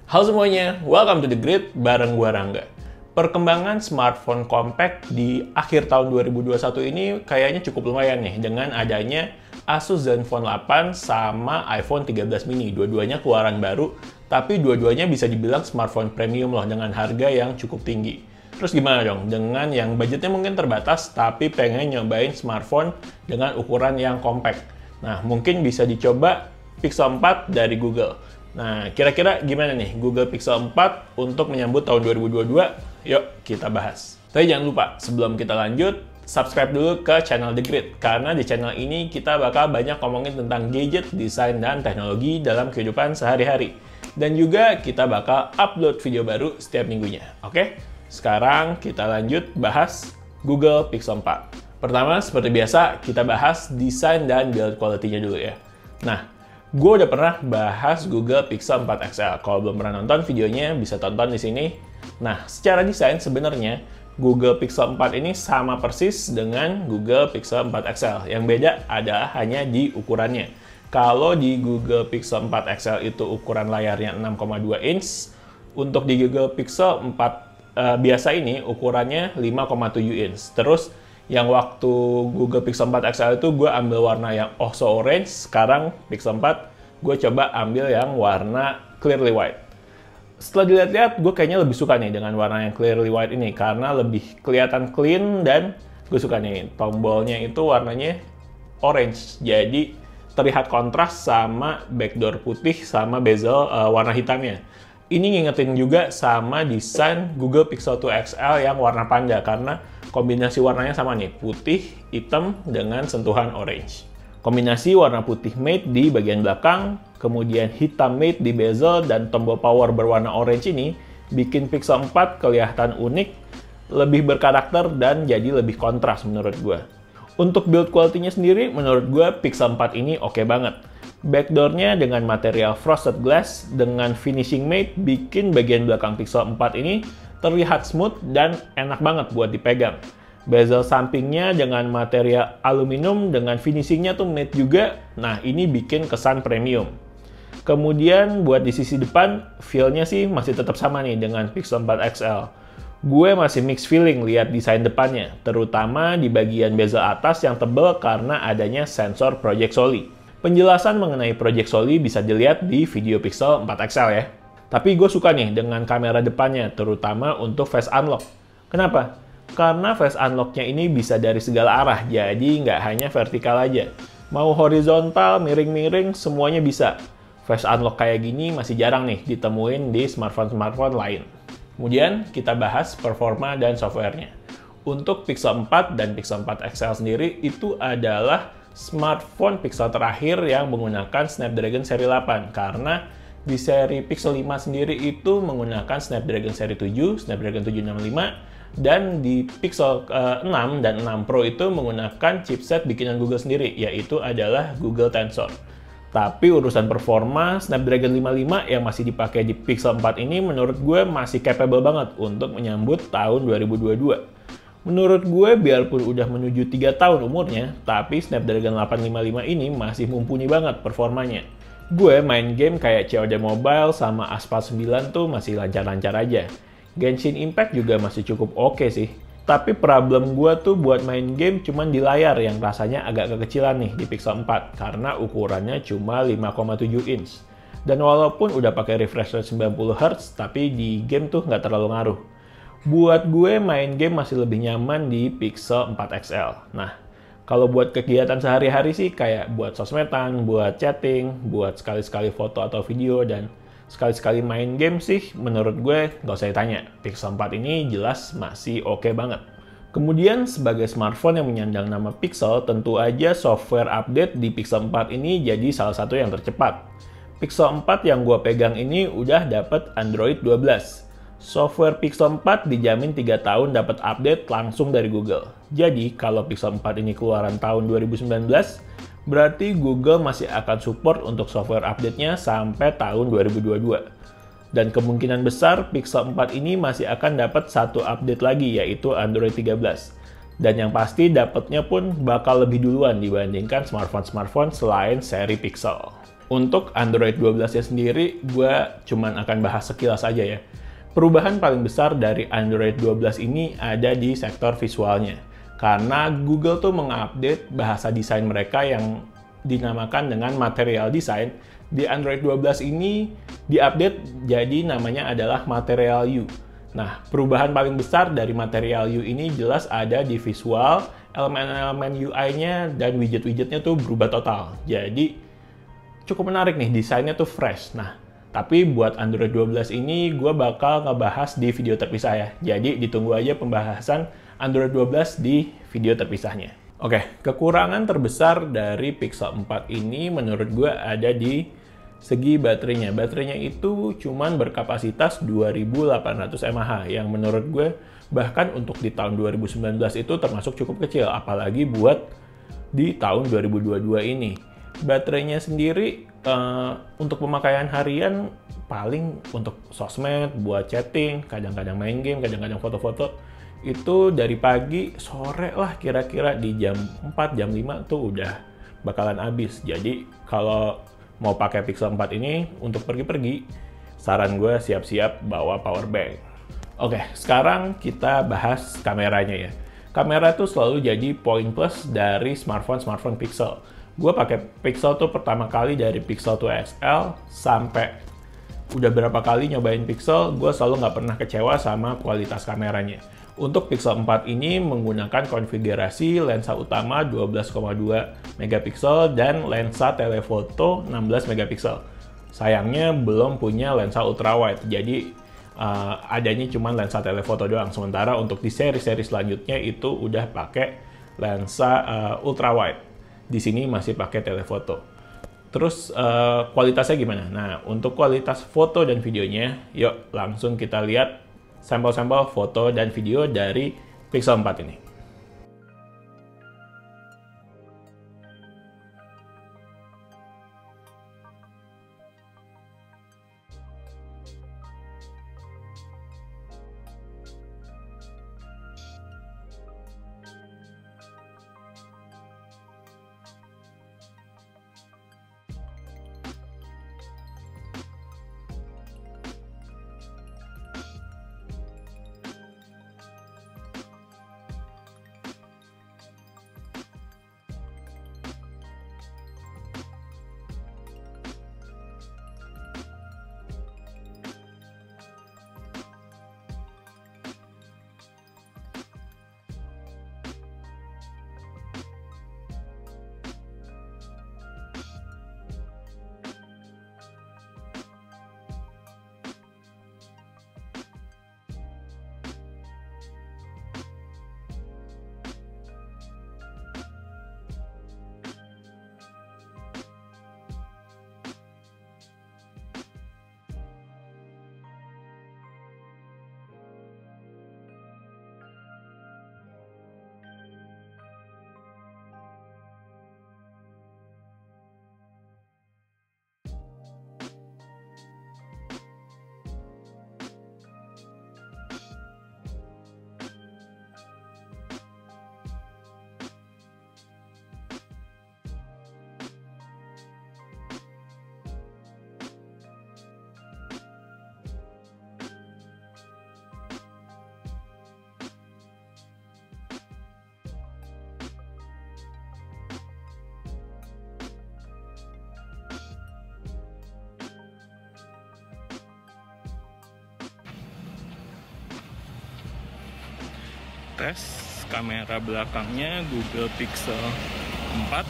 Halo semuanya, welcome to The Grid bareng gua Rangga. Perkembangan smartphone compact di akhir tahun 2021 ini kayaknya cukup lumayan nih dengan adanya Asus Zenfone 8 sama iPhone 13 mini. Dua-duanya keluaran baru, tapi dua-duanya bisa dibilang smartphone premium loh dengan harga yang cukup tinggi. Terus gimana dong dengan yang budgetnya mungkin terbatas tapi pengen nyobain smartphone dengan ukuran yang compact? Nah, mungkin bisa dicoba Pixel 4 dari Google. Nah, kira-kira gimana nih Google Pixel 4 untuk menyambut tahun 2022? Yuk, kita bahas. Tapi jangan lupa, sebelum kita lanjut, subscribe dulu ke channel The Grid. Karena di channel ini kita bakal banyak ngomongin tentang gadget, desain, dan teknologi dalam kehidupan sehari-hari. Dan juga kita bakal upload video baru setiap minggunya. Oke? Sekarang kita lanjut bahas Google Pixel 4. Pertama, seperti biasa, kita bahas desain dan build quality-nya dulu ya. Nah, gue udah pernah bahas Google Pixel 4 XL. Kalau belum pernah nonton videonya, bisa tonton di sini. Nah, secara desain sebenarnya Google Pixel 4 ini sama persis dengan Google Pixel 4 XL. Yang beda adalah hanya di ukurannya. Kalau di Google Pixel 4 XL itu ukuran layarnya 6,2 inch, untuk di Google Pixel 4 biasa ini ukurannya 5,7 inch. Terus yang waktu Google Pixel 4 XL itu gue ambil warna yang so orange, sekarang Pixel 4 gue coba ambil yang warna clearly white. Setelah dilihat-lihat, gue kayaknya lebih suka nih dengan warna yang clearly white ini karena lebih kelihatan clean dan gue suka nih tombolnya itu warnanya orange. Jadi terlihat kontras sama backdoor putih sama bezel warna hitamnya. Ini ngingetin juga sama desain Google Pixel 2 XL yang warna panda karena kombinasi warnanya sama nih, putih, hitam dengan sentuhan orange. Kombinasi warna putih matte di bagian belakang, kemudian hitam matte di bezel, dan tombol power berwarna orange ini bikin Pixel 4 kelihatan unik, lebih berkarakter, dan jadi lebih kontras menurut gue. Untuk build quality-nya sendiri, menurut gue Pixel 4 ini oke banget. Backdoor-nya dengan material frosted glass dengan finishing matte bikin bagian belakang Pixel 4 ini terlihat smooth dan enak banget buat dipegang. Bezel sampingnya dengan material aluminium dengan finishingnya tuh matte juga. Nah, ini bikin kesan premium. Kemudian buat di sisi depan, feel-nya sih masih tetap sama nih dengan Pixel 4 XL. Gue masih mixed feeling lihat desain depannya, terutama di bagian bezel atas yang tebal karena adanya sensor Project Soli. Penjelasan mengenai Project Soli bisa dilihat di video Pixel 4 XL ya. Tapi gue suka nih dengan kamera depannya, terutama untuk face unlock. Kenapa? Karena face unlock-nya ini bisa dari segala arah, jadi nggak hanya vertikal aja. Mau horizontal, miring-miring, semuanya bisa. Face unlock kayak gini masih jarang nih ditemuin di smartphone-smartphone lain. Kemudian kita bahas performa dan softwarenya. Untuk Pixel 4 dan Pixel 4 XL sendiri itu adalah smartphone Pixel terakhir yang menggunakan Snapdragon seri 8 karena di seri Pixel 5 sendiri itu menggunakan Snapdragon seri 7, Snapdragon 765, dan di Pixel 6 dan 6 Pro itu menggunakan chipset bikinan Google sendiri, yaitu adalah Google Tensor. Tapi urusan performa, Snapdragon 55 yang masih dipakai di Pixel 4 ini menurut gue masih capable banget untuk menyambut tahun 2022. Menurut gue, biarpun udah menuju 3 tahun umurnya, tapi Snapdragon 855 ini masih mumpuni banget performanya. Gue main game kayak COD Mobile sama Asphalt 9 tuh masih lancar-lancar aja. Genshin Impact juga masih cukup oke sih. Tapi problem gue tuh buat main game cuman di layar yang rasanya agak kekecilan nih di Pixel 4 karena ukurannya cuma 5,7 inch. Dan walaupun udah pakai refresh rate 90Hz, tapi di game tuh nggak terlalu ngaruh. Buat gue main game masih lebih nyaman di Pixel 4 XL. Nah, kalau buat kegiatan sehari-hari sih kayak buat sosmedan, buat chatting, buat sekali-sekali foto atau video, dan sekali-sekali main game sih, menurut gue nggak usah ditanya. Pixel 4 ini jelas masih oke banget. Kemudian sebagai smartphone yang menyandang nama Pixel, tentu aja software update di Pixel 4 ini jadi salah satu yang tercepat. Pixel 4 yang gue pegang ini udah dapet Android 12. Software Pixel 4 dijamin 3 tahun dapat update langsung dari Google. Jadi kalau Pixel 4 ini keluaran tahun 2019, berarti Google masih akan support untuk software update-nya sampai tahun 2022. Dan kemungkinan besar Pixel 4 ini masih akan dapat satu update lagi, yaitu Android 13. Dan yang pasti dapatnya pun bakal lebih duluan dibandingkan smartphone-smartphone selain seri Pixel. Untuk Android 12-nya sendiri, gue cuman akan bahas sekilas aja ya. Perubahan paling besar dari Android 12 ini ada di sektor visualnya. Karena Google tuh mengupdate bahasa desain mereka yang dinamakan dengan Material Design. Di Android 12 ini diupdate jadi namanya adalah Material U. Nah, perubahan paling besar dari Material U ini jelas ada di visual, elemen-elemen UI-nya dan widget-widgetnya tuh berubah total. Jadi, cukup menarik nih, desainnya tuh fresh. Nah, tapi buat Android 12 ini gue bakal ngebahas di video terpisah ya. Jadi, ditunggu aja pembahasan Android 12 di video terpisahnya. Oke, kekurangan terbesar dari Pixel 4 ini menurut gue ada di segi baterainya. Baterainya itu cuman berkapasitas 2800 mAh yang menurut gue bahkan untuk di tahun 2019 itu termasuk cukup kecil, apalagi buat di tahun 2022 ini. Baterainya sendiri untuk pemakaian harian paling untuk sosmed, buat chatting, kadang-kadang main game, kadang-kadang foto-foto, itu dari pagi, sore lah kira-kira di jam 4, jam 5 tuh udah bakalan habis. Jadi kalau mau pakai Pixel 4 ini untuk pergi-pergi, saran gue siap-siap bawa power bank. Oke, sekarang kita bahas kameranya ya. Kamera tuh selalu jadi poin plus dari smartphone Pixel. Gue pakai Pixel tuh pertama kali dari Pixel 2 XL sampai udah berapa kali nyobain Pixel, gue selalu nggak pernah kecewa sama kualitas kameranya. Untuk Pixel 4 ini menggunakan konfigurasi lensa utama 12,2 megapiksel dan lensa telefoto 16 megapiksel. Sayangnya belum punya lensa ultrawide, jadi adanya cuma lensa telefoto doang. Sementara untuk di seri-seri selanjutnya itu udah pakai lensa ultrawide. Di sini masih pakai telefoto. Terus kualitasnya gimana? Nah, untuk kualitas foto dan videonya, yuk langsung kita lihat sampel-sampel foto dan video dari Pixel 4 ini. Tes kamera belakangnya Google Pixel 4,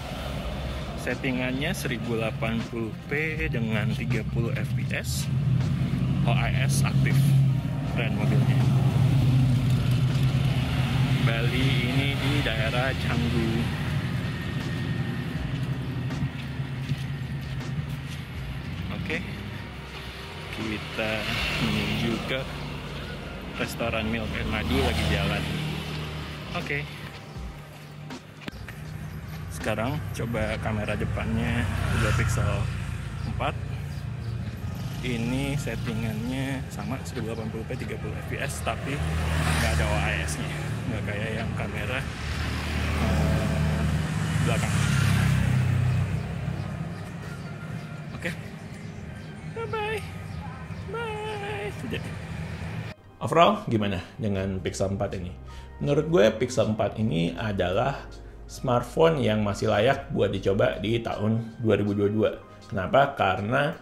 settingannya 1080p dengan 30 fps, OIS aktif. Keren mobilnya. Bali ini di daerah Canggu. Oke, kita menuju ke restoran Milk and Madu lagi jalan. Oke. Sekarang coba kamera depannya Google Pixel 4. Ini settingannya sama 1080p 30 fps tapi nggak ada OIS-nya, nggak kayak yang kamera belakang. saja. Overall, gimana dengan Pixel 4 ini? Menurut gue, Pixel 4 ini adalah smartphone yang masih layak buat dicoba di tahun 2022. Kenapa? Karena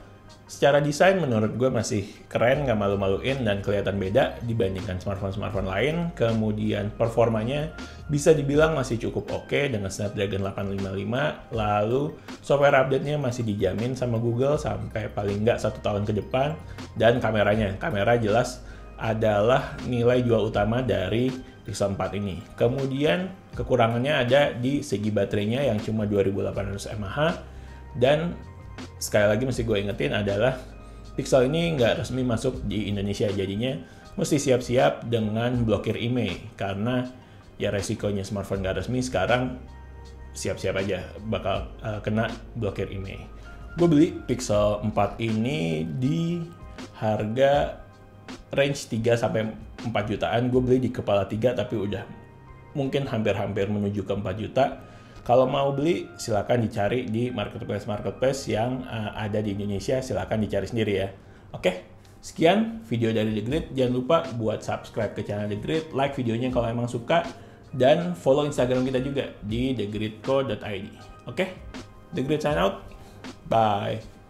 secara desain menurut gue masih keren, nggak malu-maluin, dan kelihatan beda dibandingkan smartphone-smartphone lain. Kemudian performanya bisa dibilang masih cukup oke dengan Snapdragon 855. Lalu software update-nya masih dijamin sama Google sampai paling nggak 1 tahun ke depan. Dan kamera jelas adalah nilai jual utama dari Pixel 4 ini. Kemudian kekurangannya ada di segi baterainya yang cuma 2800 mAh, dan sekali lagi mesti gue ingetin adalah Pixel ini nggak resmi masuk di Indonesia, jadinya mesti siap-siap dengan blokir IMEI, karena ya resikonya smartphone nggak resmi sekarang siap-siap aja bakal kena blokir IMEI. Gue beli Pixel 4 ini di harga range 3-4 jutaan. Gue beli di kepala 3 tapi udah mungkin hampir-hampir menuju ke 4 juta. Kalau mau beli, silakan dicari di marketplace yang ada di Indonesia. Silakan dicari sendiri ya. Oke, sekian video dari The Grid. Jangan lupa buat subscribe ke channel The Grid, like videonya kalau emang suka, dan follow Instagram kita juga di thegridco.id. Oke, The Grid sign out. Bye.